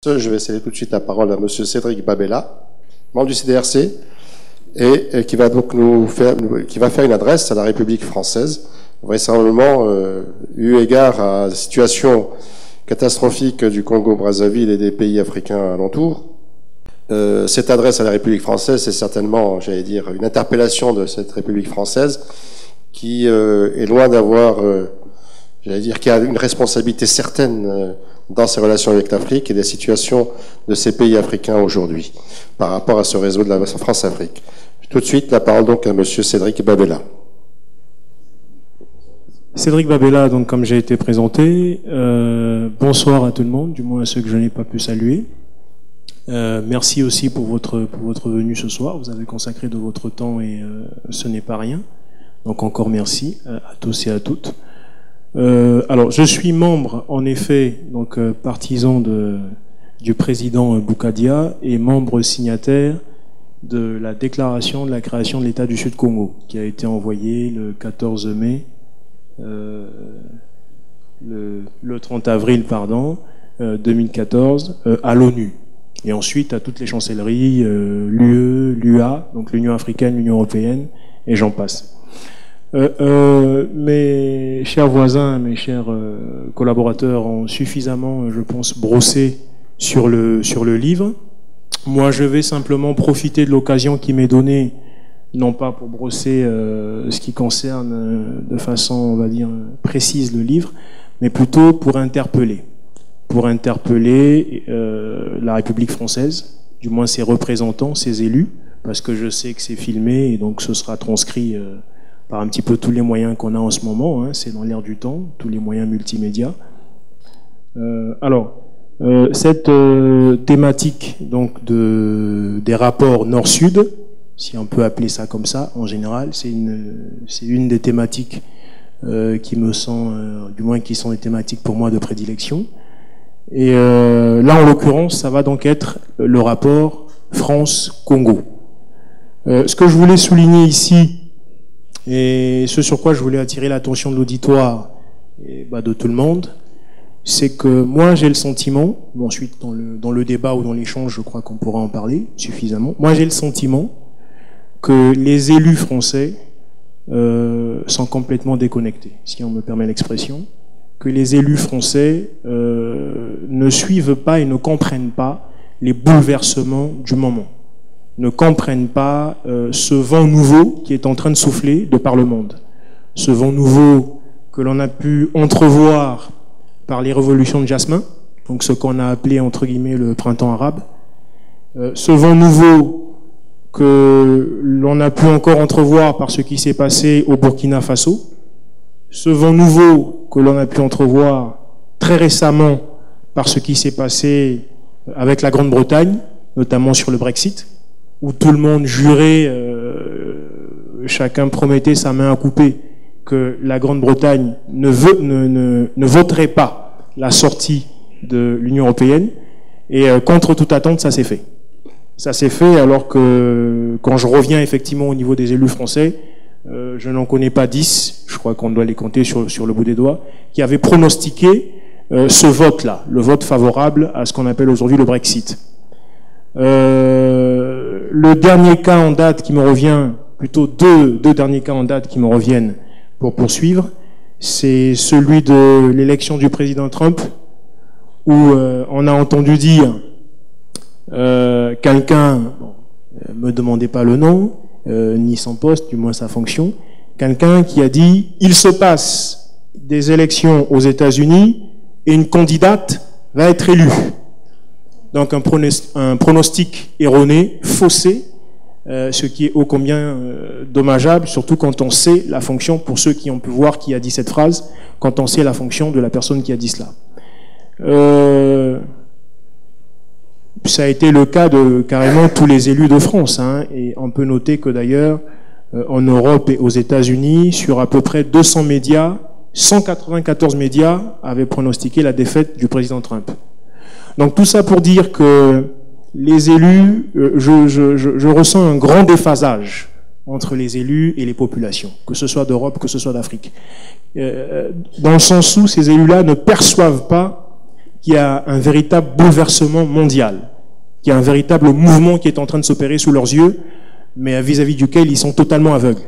Je vais céder tout de suite la parole à Monsieur Cédric Babella, membre du CDRC, et qui va donc qui va faire une adresse à la République française, vraisemblablement eu égard à la situation catastrophique du Congo-Brazzaville et des pays africains alentours. Cette adresse à la République française, c'est certainement, j'allais dire, une interpellation de cette République française qui est loin d'avoir, j'allais dire, qui a une responsabilité certaine dans ses relations avec l'Afrique et des situations de ces pays africains aujourd'hui, par rapport à ce réseau de la France-Afrique. Tout de suite, la parole donc à Monsieur Cédric Babella. Cédric Babella, donc comme j'ai été présenté, bonsoir à tout le monde, du moins à ceux que je n'ai pas pu saluer. Merci aussi pour votre venue ce soir, vous avez consacré de votre temps et ce n'est pas rien. Donc encore merci à tous et à toutes. Alors, je suis membre, en effet, donc partisan du président Boukadia et membre signataire de la déclaration de la création de l'État du Sud Congo, qui a été envoyée le 14 mai, le 30 avril, pardon, 2014, à l'ONU. Et ensuite à toutes les chancelleries, l'UE, l'UA, donc l'Union africaine, l'Union européenne, et j'en passe. Mes chers voisins, mes chers collaborateurs ont suffisamment, je pense, brossé sur le livre. Moi, je vais simplement profiter de l'occasion qui m'est donnée, non pas pour brosser ce qui concerne de façon, on va dire, précise le livre, mais plutôt pour interpeller la République française, du moins ses représentants, ses élus, parce que je sais que c'est filmé et donc ce sera transcrit par un petit peu tous les moyens qu'on a en ce moment, hein, c'est dans l'air du temps, tous les moyens multimédia. Cette thématique donc des rapports Nord-Sud, si on peut appeler ça comme ça, en général, c'est une des thématiques qui me sont, du moins qui sont des thématiques pour moi de prédilection. Et là, en l'occurrence, ça va donc être le rapport France-Congo. Ce que je voulais souligner ici, et ce sur quoi je voulais attirer l'attention de l'auditoire et de tout le monde, c'est que moi j'ai le sentiment, ensuite dans le débat ou dans l'échange, je crois qu'on pourra en parler suffisamment, moi j'ai le sentiment que les élus français sont complètement déconnectés, si on me permet l'expression, que les élus français ne suivent pas et ne comprennent pas les bouleversements du moment, ne comprennent pas ce vent nouveau qui est en train de souffler de par le monde. Ce vent nouveau que l'on a pu entrevoir par les révolutions de Jasmin, donc ce qu'on a appelé entre guillemets le printemps arabe. Ce vent nouveau que l'on a pu encore entrevoir par ce qui s'est passé au Burkina Faso. Ce vent nouveau que l'on a pu entrevoir très récemment par ce qui s'est passé avec la Grande-Bretagne, notamment sur le Brexit, où tout le monde jurait, chacun promettait sa main à couper, que la Grande-Bretagne ne voterait pas la sortie de l'Union européenne. Et contre toute attente, ça s'est fait. Ça s'est fait alors que, quand je reviens effectivement au niveau des élus français, je n'en connais pas 10, je crois qu'on doit les compter sur le bout des doigts, qui avaient pronostiqué ce vote-là, le vote favorable à ce qu'on appelle aujourd'hui le Brexit. Le dernier cas en date qui me revient, plutôt deux derniers cas en date qui me reviennent pour poursuivre, c'est celui de l'élection du président Trump, où on a entendu dire quelqu'un, me demandez pas le nom, ni son poste, du moins sa fonction, quelqu'un qui a dit « il se passe des élections aux États-Unis et une candidate va être élue ». Donc un pronostic erroné, faussé, ce qui est ô combien dommageable, surtout quand on sait la fonction, pour ceux qui ont pu voir qui a dit cette phrase, quand on sait la fonction de la personne qui a dit cela. Ça a été le cas de carrément tous les élus de France, hein, et on peut noter que d'ailleurs, en Europe et aux États-Unis, sur à peu près 200 médias, 194 médias avaient pronostiqué la défaite du président Trump. Donc tout ça pour dire que les élus, je ressens un grand déphasage entre les élus et les populations, que ce soit d'Europe, que ce soit d'Afrique. Dans le sens où ces élus-là ne perçoivent pas qu'il y a un véritable bouleversement mondial, qu'il y a un véritable mouvement qui est en train de s'opérer sous leurs yeux, mais vis-à-vis duquel ils sont totalement aveugles.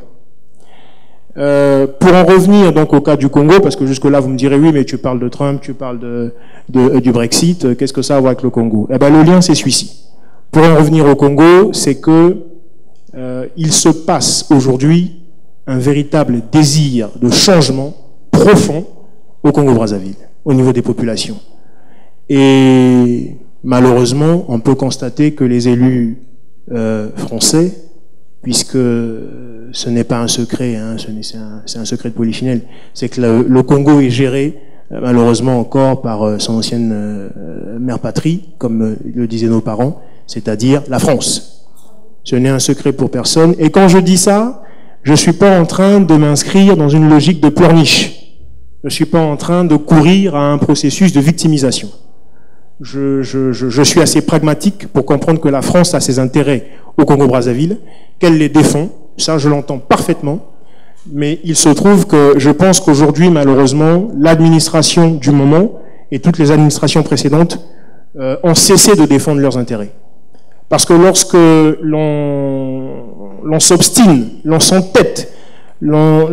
Pour en revenir donc au cas du Congo, parce que jusque-là vous me direz oui, mais tu parles de Trump, tu parles du Brexit, qu'est-ce que ça a à voir avec le Congo? Eh ben le lien c'est celui-ci. Pour en revenir au Congo, c'est que il se passe aujourd'hui un véritable désir de changement profond au Congo-Brazzaville, au niveau des populations. Et malheureusement, on peut constater que les élus français, puisque ce n'est pas un secret, hein, c'est un secret de polichinelle, c'est que le Congo est géré malheureusement encore par son ancienne mère patrie, comme le disaient nos parents, c'est-à-dire la France. Ce n'est un secret pour personne. Et quand je dis ça, je ne suis pas en train de m'inscrire dans une logique de pleurniche. Je ne suis pas en train de courir à un processus de victimisation. Je suis assez pragmatique pour comprendre que la France a ses intérêts au Congo-Brazzaville, qu'elle les défend, ça je l'entends parfaitement, mais il se trouve que je pense qu'aujourd'hui, malheureusement, l'administration du moment et toutes les administrations précédentes ont cessé de défendre leurs intérêts. Parce que lorsque l'on s'obstine, l'on s'entête, on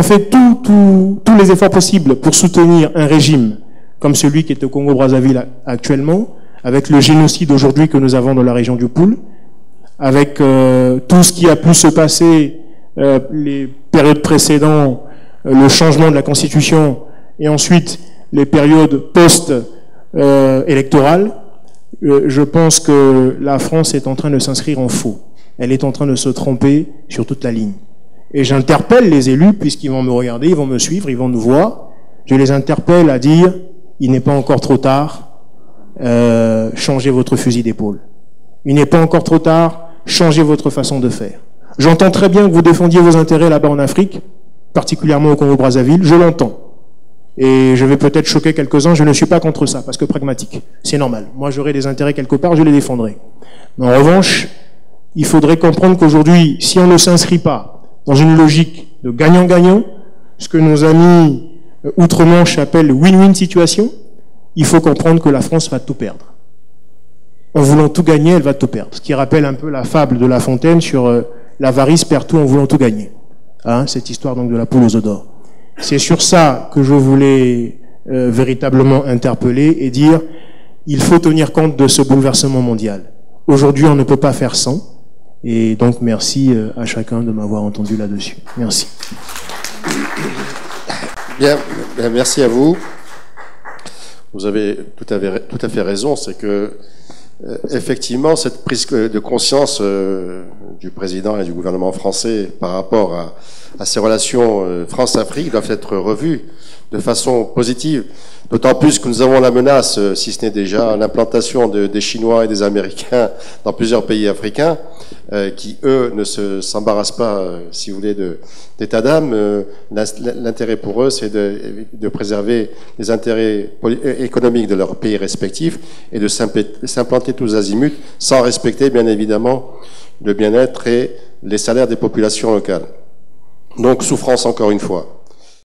fait tous les efforts possibles pour soutenir un régime comme celui qui est au Congo-Brazzaville actuellement, avec le génocide aujourd'hui que nous avons dans la région du Poul, avec tout ce qui a pu se passer les périodes précédentes, le changement de la Constitution, et ensuite les périodes post-électorales, je pense que la France est en train de s'inscrire en faux. Elle est en train de se tromper sur toute la ligne. Et j'interpelle les élus, puisqu'ils vont me regarder, ils vont me suivre, ils vont nous voir, je les interpelle à dire, il n'est pas encore trop tard, changez votre fusil d'épaule. Il n'est pas encore trop tard, changez votre façon de faire. J'entends très bien que vous défendiez vos intérêts là-bas en Afrique, particulièrement au Congo-Brazzaville, je l'entends. Et je vais peut-être choquer quelques-uns, je ne suis pas contre ça, parce que pragmatique, c'est normal. Moi, j'aurai des intérêts quelque part, je les défendrai. Mais en revanche, il faudrait comprendre qu'aujourd'hui, si on ne s'inscrit pas dans une logique de gagnant-gagnant, ce que nos amis outre-Manche appellent win-win situation, il faut comprendre que la France va tout perdre. En voulant tout gagner, elle va tout perdre. Ce qui rappelle un peu la fable de La Fontaine sur l'avarice perd tout en voulant tout gagner. Hein, cette histoire donc de la poule aux œufs d'or. C'est sur ça que je voulais véritablement interpeller et dire il faut tenir compte de ce bouleversement mondial. Aujourd'hui, on ne peut pas faire sans. Et donc, merci à chacun de m'avoir entendu là-dessus. Merci. Bien, merci à vous. Vous avez tout à fait raison, c'est que effectivement, cette prise de conscience du président et du gouvernement français par rapport à ces relations France-Afrique doivent être revues de façon positive. D'autant plus que nous avons la menace, si ce n'est déjà l'implantation des Chinois et des Américains dans plusieurs pays africains, qui, eux, ne s'embarrassent pas, si vous voulez, d'état d'âme. L'intérêt pour eux, c'est de préserver les intérêts économiques de leurs pays respectifs et de s'implanter tous azimuts, sans respecter, bien évidemment, le bien-être et les salaires des populations locales. Donc, souffrance encore une fois.